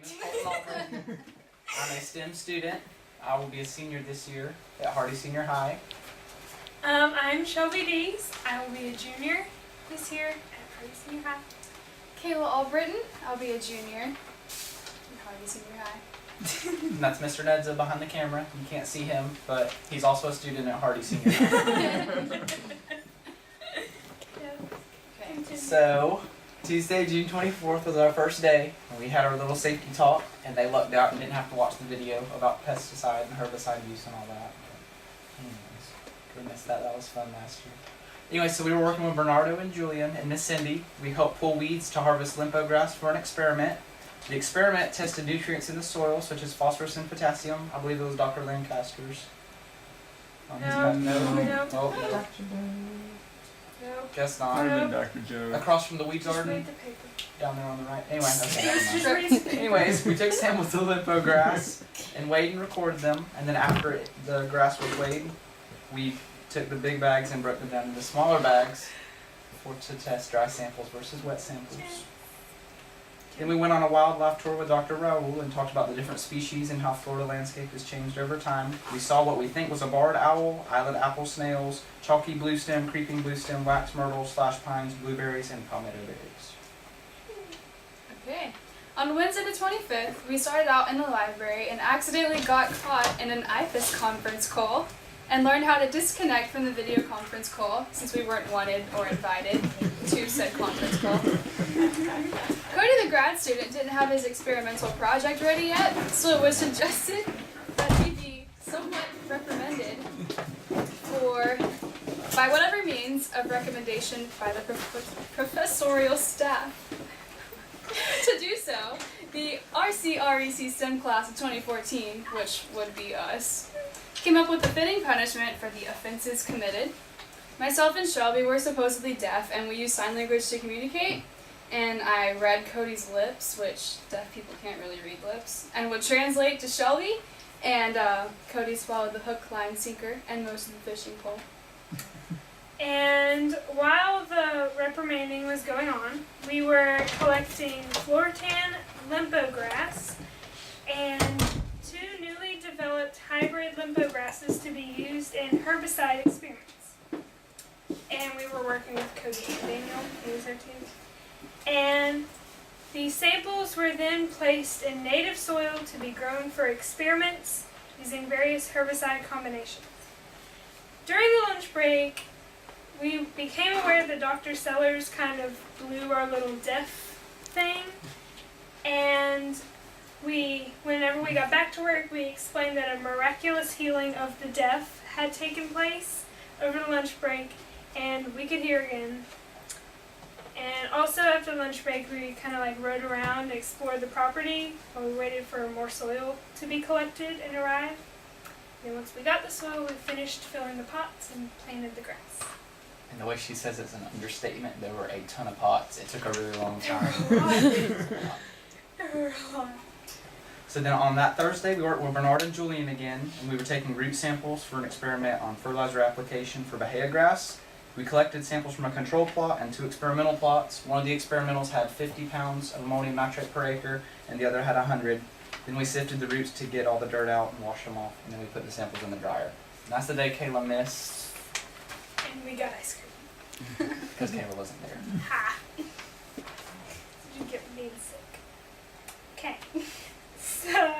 is Colton Albright. I'm a STEM student. I will be a senior this year at Hardee Senior High. I'm Shelby Dees. I will be a junior this year at Hardee Senior High. Kayla Albritton. I'll be a junior at Hardee Senior High. And that's Mr. Nedza behind the camera. You can't see him, but he's also a student at Hardee Senior High. Okay. So, Tuesday, June 24th was our first day, and we had our little safety talk, and they lucked out and didn't have to watch the video about pesticide and herbicide use and all that. But anyways, goodness, that was fun last year. Anyway, so we were working with Bernardo and Julian and Miss Cindy. We helped pull weeds to harvest limpo grass for an experiment. The experiment tested nutrients in the soil, such as phosphorus and potassium. I believe it was Dr. Lancaster's. No. No. Guess not. Might have been Dr. Joe. Across from the weed Just garden, read the paper. down there on the right. Anyway, okay, never mind. Just read the paper. Anyways, we took samples of the limpo grass and weighed and recorded them. And then after the grass was weighed, we took the big bags and broke them down into smaller bags to test dry samples versus wet samples. Then we went on a wildlife tour with Dr. Raoul and talked about the different species and how Florida landscape has changed over time. We saw what we think was a barred owl, island apple snails, chalky bluestem, creeping bluestem, wax myrtle, slash pines, blueberries, and palmetto berries. Okay. On Wednesday the 25th, we started out in the library and accidentally got caught in an IFAS conference call and learned how to disconnect from the video conference call since we weren't wanted or invited to said conference call. Cody, the grad student, didn't have his experimental project ready yet, so it was suggested that he be somewhat reprimanded by whatever means of recommendation by the professorial staff. To do so, the RCREC STEM class of 2014, which would be us, came up with a fitting punishment for the offenses committed. Myself and Shelby were supposedly deaf, and we used sign language to communicate. And I read Cody's lips, which deaf people can't really read lips, and would translate to Shelby. And Cody swallowed the hook, line, sinker, and most of the fishing pole. And while the reprimanding was going on, we were collecting Floritan limpo grass and 2 newly developed hybrid limpo grasses to be used in herbicide experiments. And we were working with Cody and Daniel, he was there too. And the samples were then placed in native soil to be grown for experiments using various herbicide combinations. During the lunch break, we became aware that Dr. Sellers kind of blew our little deaf thing, and whenever we got back to work, we explained that a miraculous healing of the deaf had taken place over the lunch break, and we could hear again. And also after lunch break, we kind of rode around and explored the property while we waited for more soil to be collected and arrive. And once we got the soil, we finished filling the pots and planted the grass. And the way she says it's an understatement, there were a ton of pots. It took a really long time. So then on that Thursday, we worked with Bernard and Julian again, and we were taking root samples for an experiment on fertilizer application for Bahia grass. We collected samples from a control plot and 2 experimental plots. One of the experimentals had 50 pounds of ammonium nitrate per acre, and the other had 100. Then we sifted the roots to get all the dirt out and washed them off, and then we put the samples in the dryer. And that's the day Kayla missed. And we got ice cream. Because Kayla wasn't there. Ha! You get me sick. Okay. So,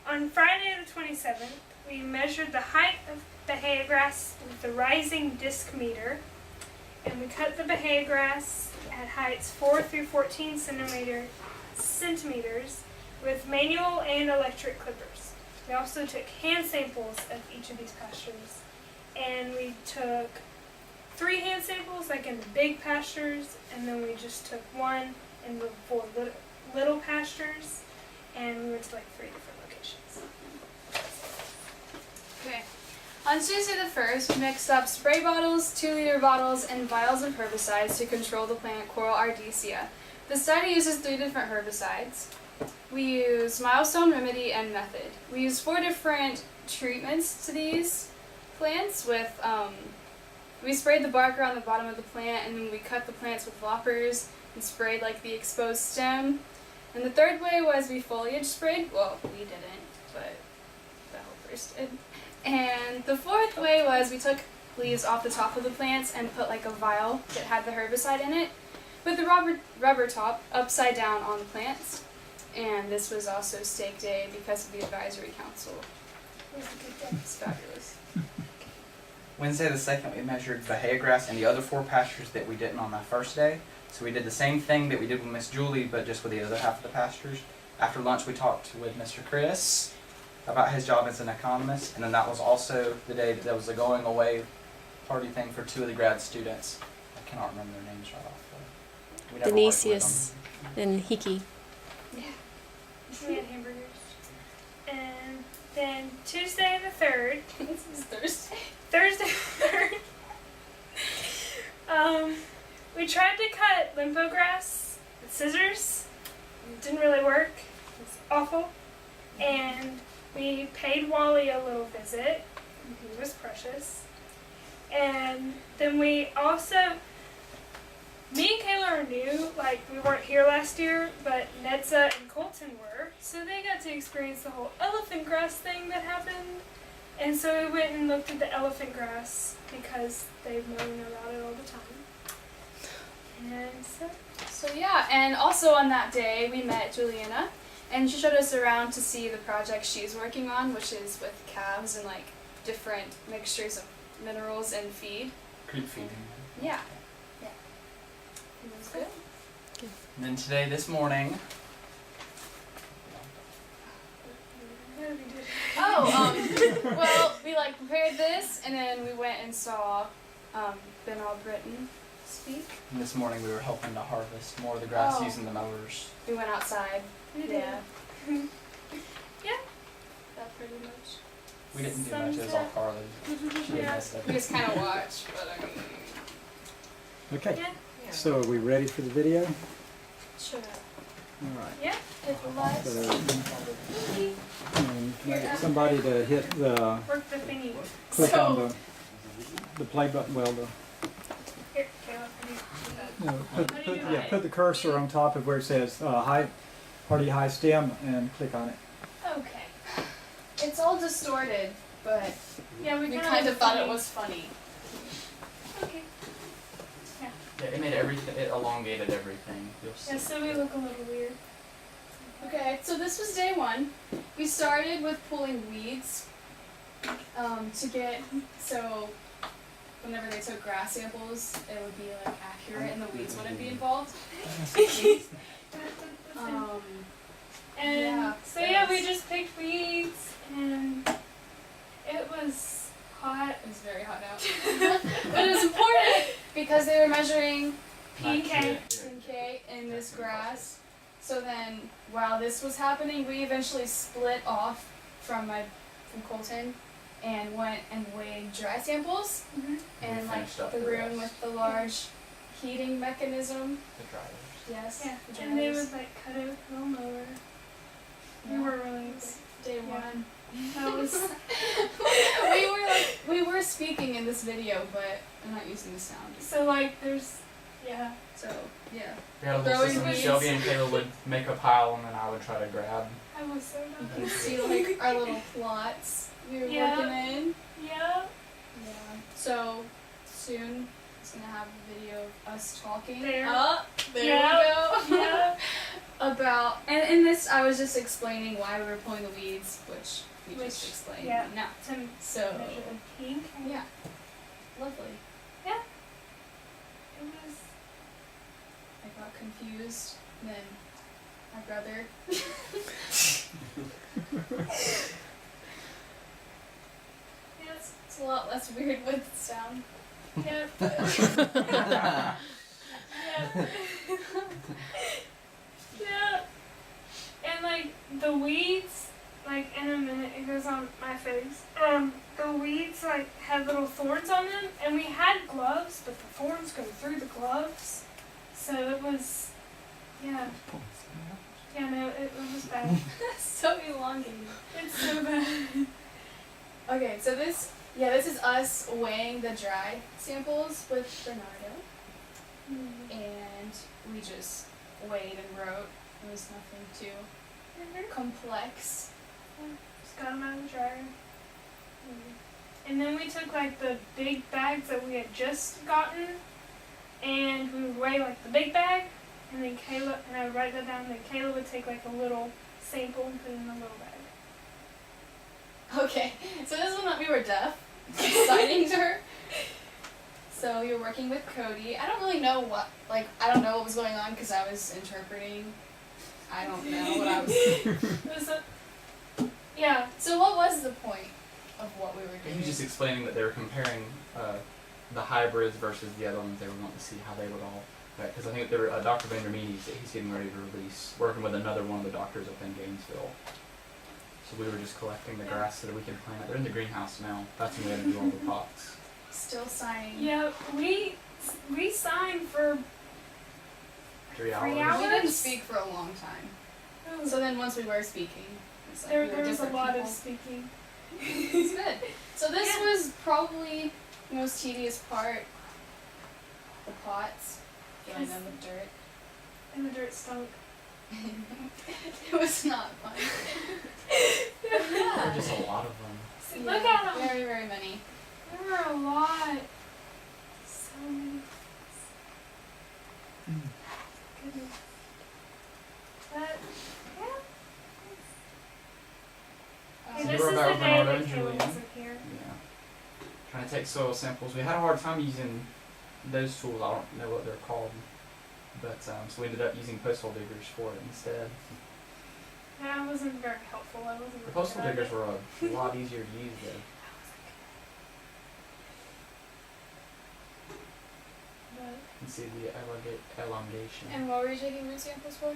on Friday the 27th, we measured the height of Bahia grass with the rising disc meter, and we cut the Bahia grass at heights 4 through 14 centimeters with manual and electric clippers. We also took hand samples of each of these pastures, and we took 3 hand samples in the big pastures, and then we just took 1 in the 4 little pastures, and we went to 3 different locations. Okay. On Tuesday the 1st, we mixed up spray bottles, 2-liter bottles, and vials of herbicides to control the plant Coral ardisia. The study uses 3 different herbicides. We use Milestone, Remedy, and Method. We use 4 different treatments to these plants with, we sprayed the bark around the bottom of the plant, and then we cut the plants with loppers and sprayed the exposed stem. And the third way was we foliage sprayed. Well, we didn't, but the helpers did. And the fourth way was we took leaves off the top of the plants and put like a vial that had the herbicide in it with the rubber top upside down on the plants. And this was also stake day because of the advisory council. It was a good day. It's fabulous. Wednesday the 2nd, we measured Bahia grass and the other 4 pastures that we didn't on that first day. So we did the same thing that we did with Miss Julie, but just with the other half of the pastures. After lunch, we talked with Mr. Chris about his job as an economist, and then that was also the day that there was a going away party thing for 2 of the grad students. I cannot remember their names right off. But we never worked with Denisius them. and Hickey. Yeah. We had hamburgers. And then Tuesday the 3rd. This is Thursday. Thursday the 3rd. We tried to cut limpo grass with scissors. It didn't really work. It was awful. And we paid Wally a little visit. He was precious. And then we also, me and Kayla are new, like we weren't here last year, but Nedza and Colton were. So they got to experience the whole elephant grass thing that happened. And so we went and looked at the elephant grass because they've known about it all the time. And So yeah, and also on that day we met Juliana, and she showed us around to see the project she's working on, which is with calves and like different mixtures of minerals and feed. Creep feeding. Yeah. Yeah. It was good. And then today, this morning, what did we do? Oh, well, we like prepared this, and then we went and saw Benoit Britton speak. and this morning we were helping to harvest more of the grass Oh. using the mowers. We went outside. We did. Yeah. Yeah. That pretty much. We didn't do much, it was all Carly. She did Yeah. most of We it. just kind of watched, but I mean. Okay, Yeah. so are we ready for the video? Sure. All right. Yeah. Hit the lights. So, can I get somebody to hit the, Work the thingy. click on the play button, well, the, Here, Kayla. no, put the cursor on top of where it says, Hardee High STEM and click on it. Okay. It's all distorted, but Yeah, we we kinda kind of thought it funny. was funny. Okay. Yeah, it made everything, it elongated everything. You'll see. Yeah, so we look a little weird. Okay, so this was day one. We started with pulling weeds to get, so whenever they took grass samples, it would be like accurate and the weeds wouldn't be involved. And Yeah, so it yeah, was- we just picked weeds and it was hot. It was very hot out. But it was important because they were measuring PK. PK in this grass. So then, while this was happening, we eventually split off from Colton and went and weighed dry samples Mm-hmm. and We like finished up the the room rest. with the large heating mechanism. The dryers. Yes. Yeah, the and they dryers. would like cut it with a mower. We Yeah. were really Day Yeah. one. that was we were speaking in this video, but I'm not using the sound. so like there's yeah. So yeah. We had a little Throwing system. weeds. Shelby and Kayla would make a pile and then I would try to grab. I was so You done. can see like our little plots we were Yeah. working in. Yeah. Yeah. So soon it's gonna have a video of us talking. There. Oh, there Yeah. we go. Yeah. About and in this I was just explaining why we were pulling the weeds, which we just Which- explained yeah. now. To So measure the pink. yeah. Lovely. It was I got confused. Then my brother. yes. It's a lot less weird with sound. Yeah. Yeah. Yeah. And like the weeds, like in a minute it goes on my face. The weeds like had little thorns on them, and we had gloves, but the thorns go through the gloves, so it was, yeah. Yeah, no, it was bad. So elongated. It's so bad. Okay, so this is us weighing the dry samples with Bernardo, and we just weighed and wrote It was nothing too complex. Just got them out of the dryer. And then we took like the big bags that we had just gotten, and we would weigh like the big bag, and then Kayla, and I would write that down, and then Kayla would take like a little sample and put it in the little bag. Okay, so this is when we were deaf, signing to her. So you're working with Cody. I don't really know what, I don't know what was going on because I was interpreting. I don't know what I was. It was yeah. So what was the point of what we were He doing? was just explaining that they were comparing the hybrids versus the other ones. They were wanting to see how they would all, because I think there were Dr. Vandermeede, he's getting ready to release, working with another one of the doctors up in Gainesville. So we were just collecting the grass so that we could plant it. They're in the greenhouse now. That's when we had to do all the pots. Still signing. Yeah, we signed for 3 hours. 3 We hours? didn't speak for a long time. So then once we were speaking, it's like there we were was a different lot people. of speaking. It's good. So this was probably the most tedious part. The pots, filling them with dirt. And the dirt stunk. It was not fun. There were Yeah. just a lot of them. See, look at them. Very, very many. There were a lot. So many. Goodness. But, yeah. So This we're is the about day Bernardo that and Kayla Julian. wasn't here. Yeah. Trying to take soil samples. We had a hard time using those tools. I don't know what they're called. But so we ended up using postal diggers for it instead. That wasn't very helpful. I wasn't The really postal good at diggers it. were a lot easier to use though. But You can see the elongation. And what were you taking root samples for?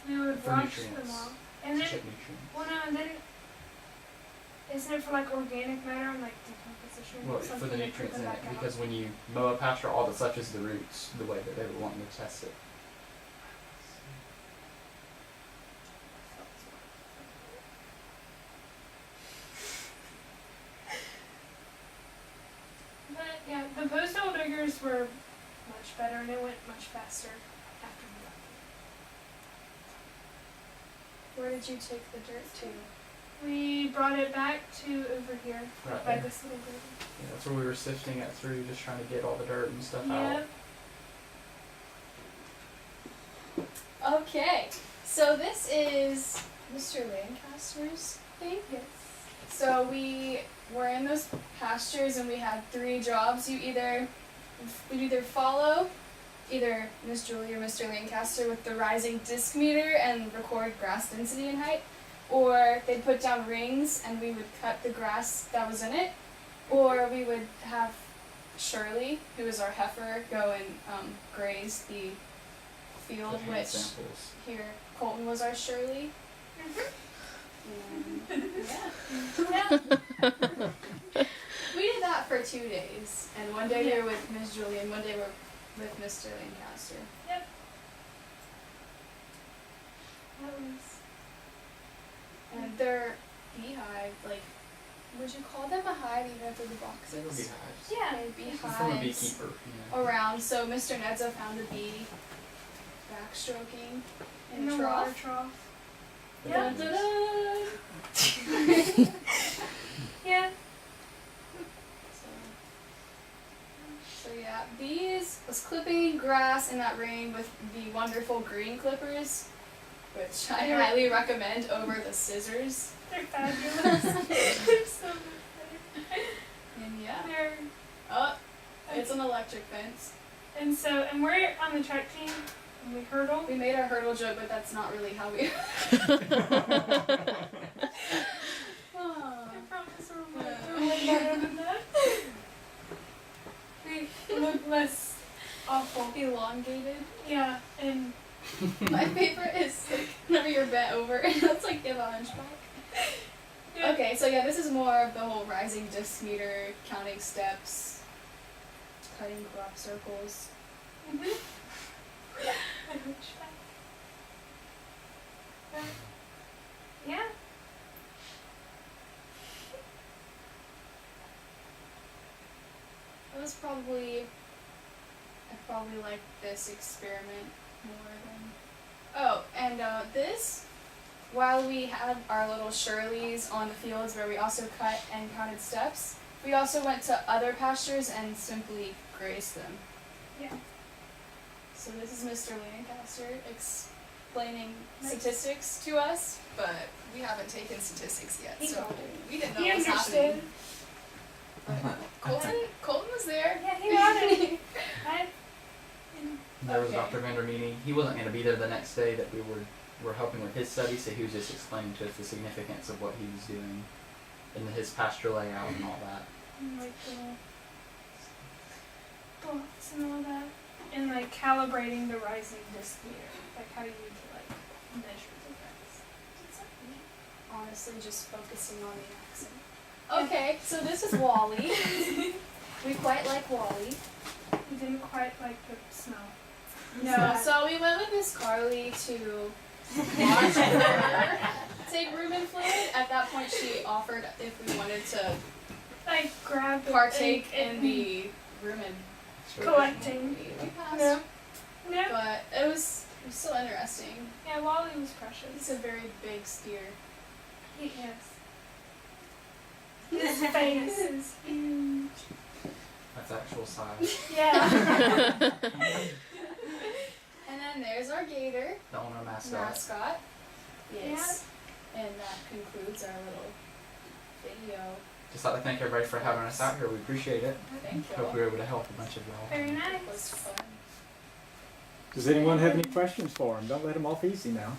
we would For wash them nutrients. all. And To then, check nutrients. well, no, and then, isn't it for like organic matter and like decomposition? Well, or for something the to put nutrients them in it, back out? because when you mow a pasture, all that's left is the roots, the way that they were wanting to test it. But yeah, the postal diggers were much better and it went much faster after we got Where did you take the dirt to? them. We brought it back to over here Right by there. this little building. Yeah, that's where we were sifting it through, just trying to get all the dirt and stuff Yep. out. Okay, so this is Mr. Lancaster's thing. Yes. So we were in those pastures and we had 3 jobs. We'd either follow either Miss Julie or Mr. Lancaster with the rising disc meter and record grass density and height, or they'd put down rings and we would cut the grass that was in it, or we would have Shirley, who is our heifer, go and graze the field, The hand which samples. here Colton was our Shirley. And yeah. We did that for 2 days, and one day we were with Miss Julie, and one day we were with Mr. Lancaster. Yep. That was. And their beehive, would you call them a hive even if they're the boxes? They were beehives. Yeah. They're From a beehives beekeeper. Yeah. around. So Mr. Nedza found a bee backstroking in In a the water trough. trough. The Yeah. bees. Yeah. So yeah, bees was clipping grass in that rain with the wonderful green clippers, which I highly recommend over the scissors. They're fabulous. They're so good. And yeah, They're, oh, it's an electric fence. and we're on the track team and we hurdle. We made our hurdle joke, but that's not really how we. Oh. I promise we're way better than that. We look less awful. Elongated. Yeah, and My favorite is whenever you're bent over and it's like give a hunchback. yeah. Okay, so yeah, this is more of the whole rising disc meter, counting steps, cutting crop circles. Mhm. Yeah. It was I probably liked this experiment more than Oh, and this, while we had our little Shirleys on the fields where we also cut and counted steps, we also went to other pastures and simply grazed them. Yeah. So this is Mr. Lancaster explaining statistics to us, but we haven't taken statistics yet, He so got it. we didn't know He what was understood. happening. Colton was there. Yeah, he got it. There was Okay. Dr. Vandermeany. He wasn't going to be there the next day that we were helping with his study, so he was just explaining to us the significance of what he was doing and his pasture layout and all that. And like the blocks and all that. And like calibrating the rising disc meter. Like how you need to like measure the grass. It's like neat. Honestly, just focusing on the accent. Okay, so this is Wally. We quite like Wally. We didn't quite like the smell. No, so we went with Miss Carly to watch her take rumen fluid. At that point, she offered if we wanted to Like grab the partake and in the rumen collecting. We passed, No. No. but it was still interesting. Yeah, Wally was precious. He's a very big steer. Yes. His face is huge. That's actual size. Yeah. And then there's our gator The owner mascot. mascot. Yes. And that concludes our little video. Just like to thank everybody for having us out here. We appreciate it. Thank you. Hope we were able to help a bunch of y'all. Very It was nice. fun. Does anyone have any questions for him? Don't let him off easy now.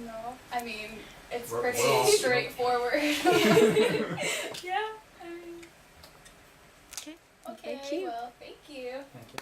No, I mean, it's We're pretty all- straightforward. Yeah. I mean. Okay, Thank you. well, thank you. Thank you.